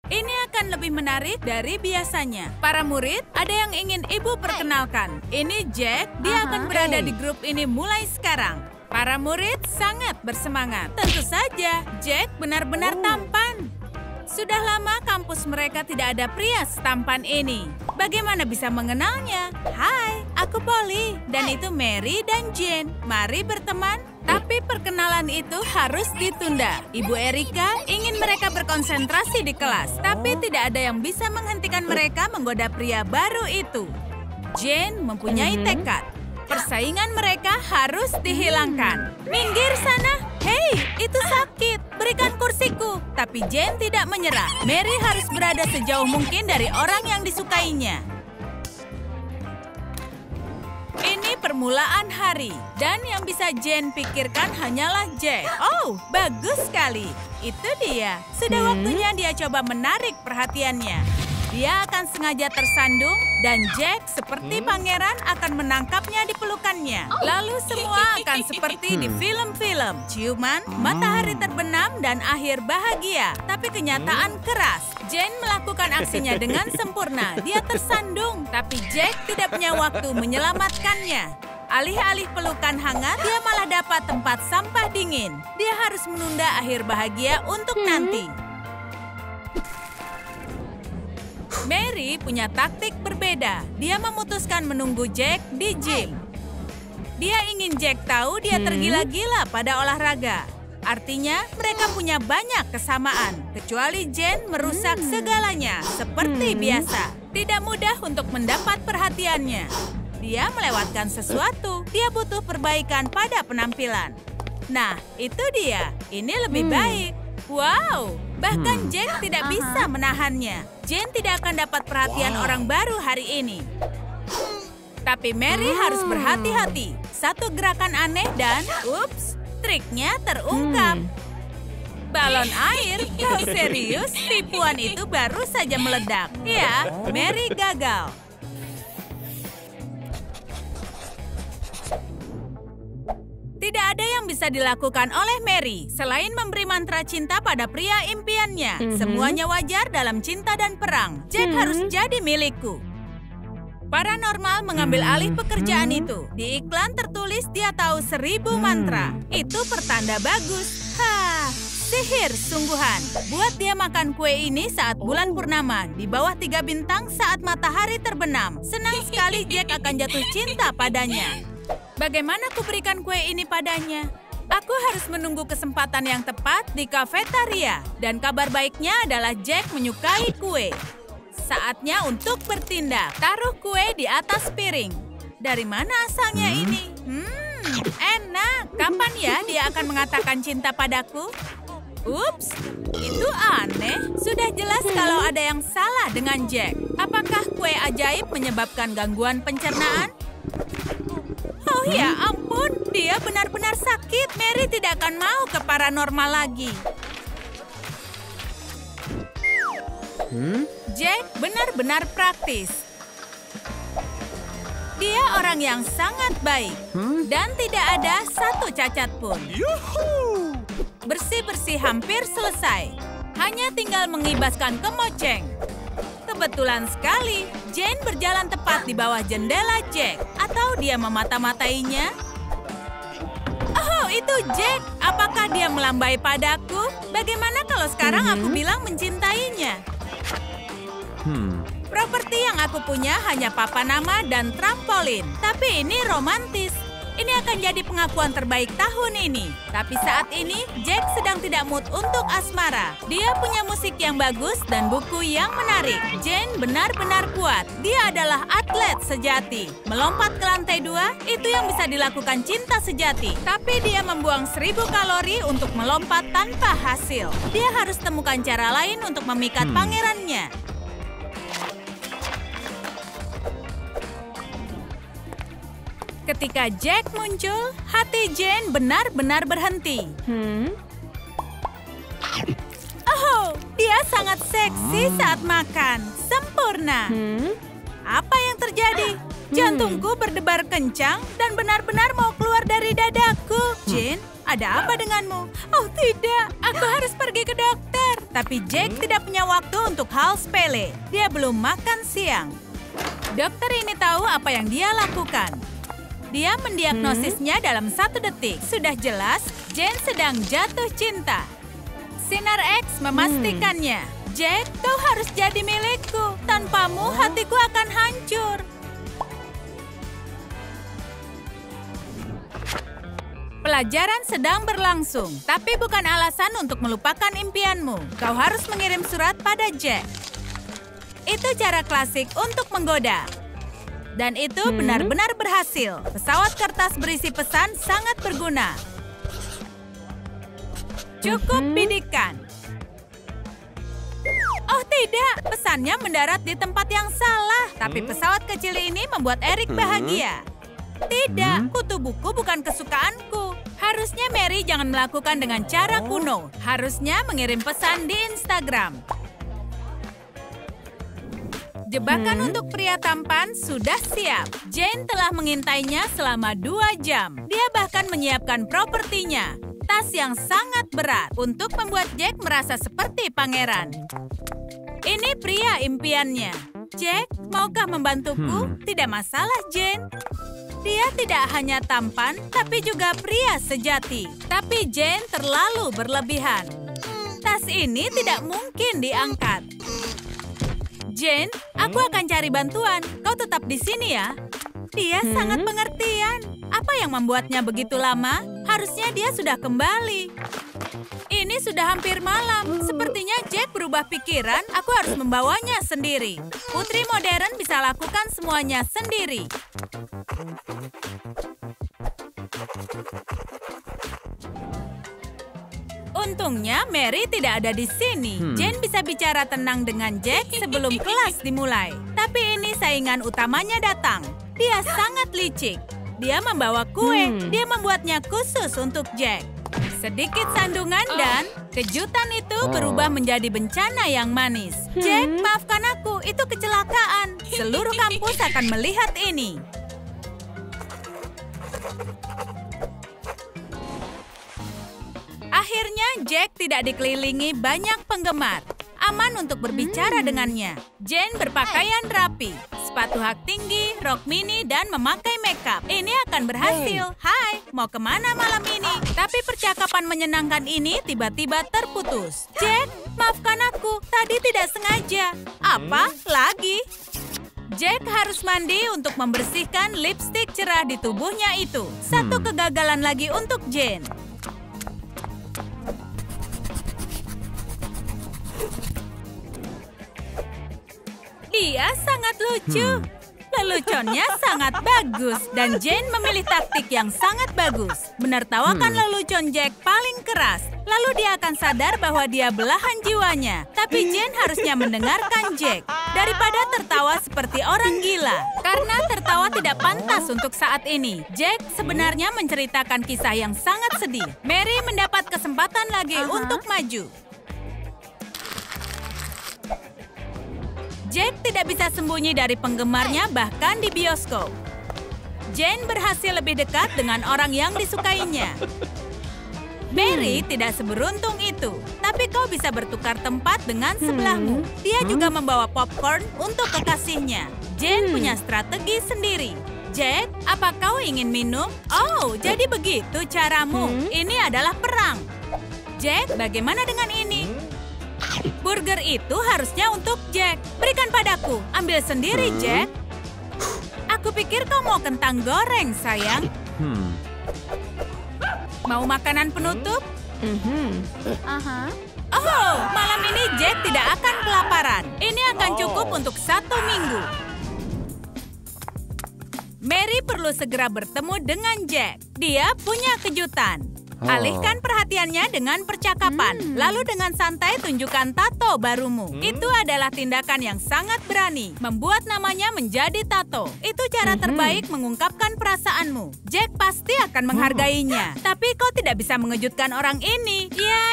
Ini akan lebih menarik dari biasanya. Para murid, ada yang ingin ibu perkenalkan. Ini Jack, dia akan berada di grup ini mulai sekarang. Para murid sangat bersemangat. Tentu saja, Jack benar-benar tampan. Sudah lama kampus mereka tidak ada pria setampan ini. Bagaimana bisa mengenalnya? Hai, aku Polly, dan itu Mary dan Jane. Mari berteman. Tapi perkenalan itu harus ditunda. Ibu Erika ingin mereka berkonsentrasi di kelas, tapi tidak ada yang bisa menghentikan mereka menggoda pria baru itu. Jane mempunyai tekad. Persaingan mereka harus dihilangkan. Minggir sana. Hei, itu sakit. Berikan kursiku. Tapi Jane tidak menyerah. Mary harus berada sejauh mungkin dari orang yang disukainya. Ini permulaan hari. Dan yang bisa Jane pikirkan hanyalah Jack. Oh, bagus sekali. Itu dia. Sudah waktunya dia coba menarik perhatiannya. Dia akan sengaja tersandung dan Jack seperti pangeran akan menangkapnya di pelukannya. Lalu semua akan seperti di film-film. Ciuman, matahari terbenam, dan akhir bahagia. Tapi kenyataan keras. Jane melakukan aksinya dengan sempurna. Dia tersandung, tapi Jack tidak punya waktu menyelamatkannya. Alih-alih pelukan hangat, dia malah dapat tempat sampah dingin. Dia harus menunda akhir bahagia untuk nanti. Mary punya taktik berbeda. Dia memutuskan menunggu Jack di gym. Dia ingin Jack tahu dia tergila-gila pada olahraga. Artinya, mereka punya banyak kesamaan. Kecuali Jane merusak segalanya, seperti biasa. Tidak mudah untuk mendapat perhatiannya. Dia melewatkan sesuatu. Dia butuh perbaikan pada penampilan. Nah, itu dia. Ini lebih baik. Wow, bahkan Jack tidak bisa menahannya. Jane tidak akan dapat perhatian orang baru hari ini. Tapi Mary harus berhati-hati. Satu gerakan aneh dan, ups, triknya terungkap. Balon air? Kau serius? Tipuan itu baru saja meledak. Ya, Mary gagal. Tidak ada yang bisa dilakukan oleh Mary selain memberi mantra cinta pada pria impiannya. Semuanya wajar dalam cinta dan perang. Jack harus jadi milikku. Paranormal mengambil alih pekerjaan itu. Di iklan tertulis dia tahu 1000 mantra. Itu pertanda bagus. Sihir sungguhan. Buat dia makan kue ini saat bulan purnama. Di bawah 3 bintang saat matahari terbenam. Senang sekali Jack akan jatuh cinta padanya. Bagaimana kuberikan kue ini padanya? Aku harus menunggu kesempatan yang tepat di kafetaria. Dan kabar baiknya adalah Jack menyukai kue. Saatnya untuk bertindak. Taruh kue di atas piring. Dari mana asalnya ini? Enak. Kapan ya dia akan mengatakan cinta padaku? Ups, itu aneh. Sudah jelas kalau ada yang salah dengan Jack. Apakah kue ajaib menyebabkan gangguan pencernaan? Oh ya ampun, dia benar-benar sakit. Mary tidak akan mau ke paranormal lagi. Jack benar-benar praktis. Dia orang yang sangat baik. Dan tidak ada satu cacat pun. Bersih-bersih hampir selesai. Hanya tinggal mengibaskan kemoceng. Kebetulan sekali, Jane berjalan tepat di bawah jendela Jack. Atau dia memata-matainya? Oh, itu Jack. Apakah dia melambai padaku? Bagaimana kalau sekarang aku bilang mencintainya? Properti yang aku punya hanya papan nama dan trampolin. Tapi ini romantis. Ini akan jadi pengakuan terbaik tahun ini. Tapi saat ini, Jack sedang tidak mood untuk asmara. Dia punya musik yang bagus dan buku yang menarik. Jane benar-benar kuat. Dia adalah atlet sejati. Melompat ke lantai 2, itu yang bisa dilakukan cinta sejati. Tapi dia membuang 1000 kalori untuk melompat tanpa hasil. Dia harus temukan cara lain untuk memikat pangerannya. Ketika Jack muncul, hati Jane benar-benar berhenti. Oh, dia sangat seksi saat makan. Sempurna. Apa yang terjadi? Jantungku berdebar kencang dan benar-benar mau keluar dari dadaku. Jane, ada apa denganmu? Oh tidak, aku harus pergi ke dokter. Tapi Jack tidak punya waktu untuk hal sepele. Dia belum makan siang. Dokter ini tahu apa yang dia lakukan. Dia mendiagnosisnya dalam 1 detik. Sudah jelas, Jane sedang jatuh cinta. Sinar X memastikannya. Jack, kau harus jadi milikku. Tanpamu, hatiku akan hancur. Pelajaran sedang berlangsung, tapi bukan alasan untuk melupakan impianmu. Kau harus mengirim surat pada Jack. Itu cara klasik untuk menggoda. Dan itu benar-benar berhasil. Pesawat kertas berisi pesan sangat berguna. Cukup bidikan. Oh tidak, pesannya mendarat di tempat yang salah. Tapi pesawat kecil ini membuat Eric bahagia. Tidak, kutu buku bukan kesukaanku. Harusnya Mary jangan melakukan dengan cara kuno. Harusnya mengirim pesan di Instagram. Jebakan untuk pria tampan sudah siap. Jane telah mengintainya selama 2 jam. Dia bahkan menyiapkan propertinya. Tas yang sangat berat untuk membuat Jack merasa seperti pangeran. Ini pria impiannya. Jack, maukah membantuku? Tidak masalah, Jane. Dia tidak hanya tampan, tapi juga pria sejati. Tapi Jane terlalu berlebihan. Tas ini tidak mungkin diangkat. Jane, aku akan cari bantuan. Kau tetap di sini ya. Dia sangat pengertian. Apa yang membuatnya begitu lama? Harusnya dia sudah kembali. Ini sudah hampir malam. Sepertinya Jack berubah pikiran. Aku harus membawanya sendiri. Putri modern bisa lakukan semuanya sendiri. Untungnya Mary tidak ada di sini. Jane bisa bicara tenang dengan Jack sebelum kelas dimulai. Tapi ini saingan utamanya datang. Dia sangat licik. Dia membawa kue. Dia membuatnya khusus untuk Jack. Sedikit sandungan dan kejutan itu berubah menjadi bencana yang manis. Jack, maafkan aku. Itu kecelakaan. Seluruh kampus akan melihat ini. Akhirnya Jack tidak dikelilingi banyak penggemar. Aman untuk berbicara dengannya. Jane berpakaian rapi, sepatu hak tinggi, rok mini, dan memakai makeup. Ini akan berhasil. Hai, mau kemana malam ini? Tapi percakapan menyenangkan ini tiba-tiba terputus. Jack, maafkan aku. Tadi tidak sengaja. Apa? Lagi? Jack harus mandi untuk membersihkan lipstik cerah di tubuhnya itu. Satu kegagalan lagi untuk Jane. Dia sangat lucu. Leluconnya sangat bagus dan Jane memilih taktik yang sangat bagus. Menertawakan lelucon Jack paling keras. Lalu dia akan sadar bahwa dia belahan jiwanya. Tapi Jane harusnya mendengarkan Jack daripada tertawa seperti orang gila. Karena tertawa tidak pantas untuk saat ini. Jack sebenarnya menceritakan kisah yang sangat sedih. Mary mendapat kesempatan lagi untuk maju. Jack tidak bisa sembunyi dari penggemarnya bahkan di bioskop. Jane berhasil lebih dekat dengan orang yang disukainya. Mary tidak seberuntung itu, tapi kau bisa bertukar tempat dengan sebelahmu. Dia juga membawa popcorn untuk kekasihnya. Jane punya strategi sendiri. Jack, apa kau ingin minum? Oh, jadi begitu caramu. Ini adalah perang. Jack, bagaimana dengan ini? Burger itu harusnya untuk Jack. Berikan padaku. Ambil sendiri, Jack. Aku pikir kau mau kentang goreng, sayang. Mau makanan penutup? Oh, malam ini Jack tidak akan kelaparan. Ini akan cukup untuk 1 minggu. Mary perlu segera bertemu dengan Jack. Dia punya kejutan. Alihkan perhatiannya dengan percakapan. Lalu dengan santai tunjukkan tato barumu. Itu adalah tindakan yang sangat berani. Membuat namanya menjadi tato. Itu cara terbaik mengungkapkan perasaanmu. Jack pasti akan menghargainya. Tapi kau tidak bisa mengejutkan orang ini.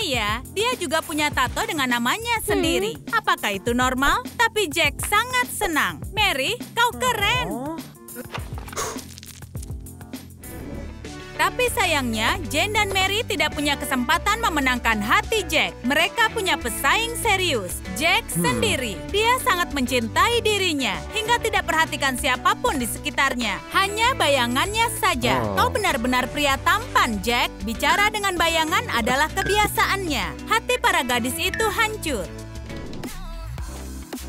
Ya, dia juga punya tato dengan namanya sendiri. Apakah itu normal? Tapi Jack sangat senang. Mary, kau keren. Tapi sayangnya, Jane dan Mary tidak punya kesempatan memenangkan hati Jack. Mereka punya pesaing serius, Jack sendiri. Dia sangat mencintai dirinya, hingga tidak perhatikan siapapun di sekitarnya. Hanya bayangannya saja. Kau benar-benar pria tampan, Jack. Bicara dengan bayangan adalah kebiasaannya. Hati para gadis itu hancur.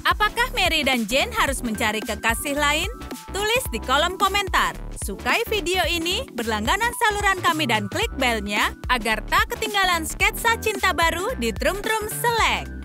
Apakah Mary dan Jane harus mencari kekasih lain? Tulis di kolom komentar. Sukai video ini, berlangganan saluran kami dan klik belnya agar tak ketinggalan sketsa cinta baru di Trum Trum Select.